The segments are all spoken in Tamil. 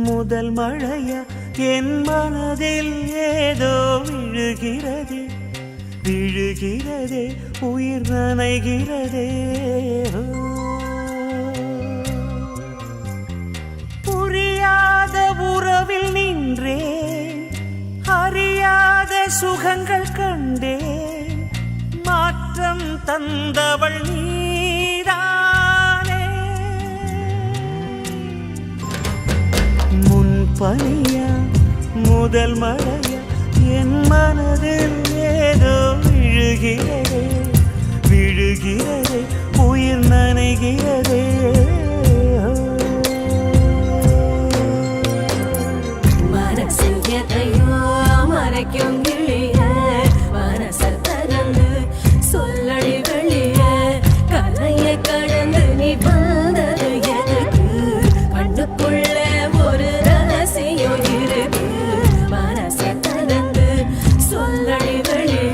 முதல் மழையா என் மனதில் ஏதோ விழுகிறதே விழுகிறதே உயிர் நனைகிறதே புரியாத உறவில் நின்றேன் அறியாத சுகங்கள் கண்டேன் மாற்றம் தந்தவள் நீதானே முன்பனியா முதல் மழையா என் மனதில் ஏதோ விழுகிறதே விழுகிறதே உயிர் நனைகிறதே மனசில் எதையோ மறைக்கும் கிளிய மனசல் தரந்து சொல்லடி வெளிய கலைய கடந்து நீ வந்தது எனக்கு கண்ணுக்குள்ள ஒரு ரகசியம் இருக்கு மனச தரந்து சொல்லடி வெளிய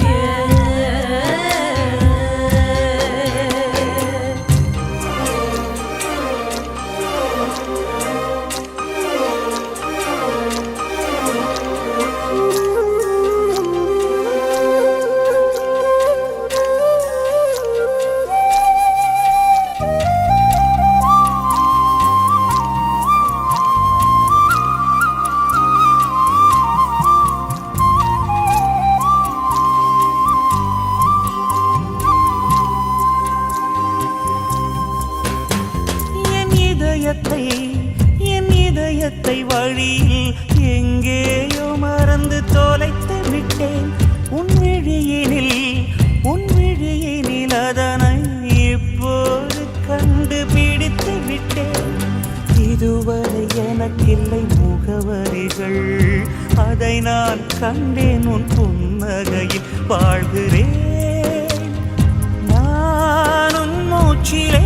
என் இதயத்தை வழியில் எங்கேயோ மறந்து தொலைத்து விட்டேன் உன் விழியினில் அதனை இப்போது கண்டுபிடித்து விட்டேன் இதுவரை எனக்கில்லை முகவரிகள் அதை நான் கண்டேன் உன் புன்னகையில் வாழ்கிறேன் நான் உன் மூச்சிலே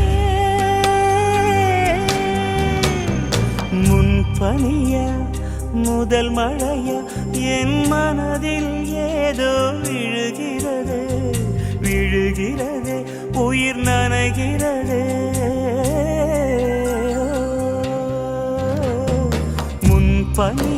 பனியா முதல் மழையா என் மனதில் ஏதோ விழுகிறது விழுகிறது உயிர் நனைகிறது முன் பனி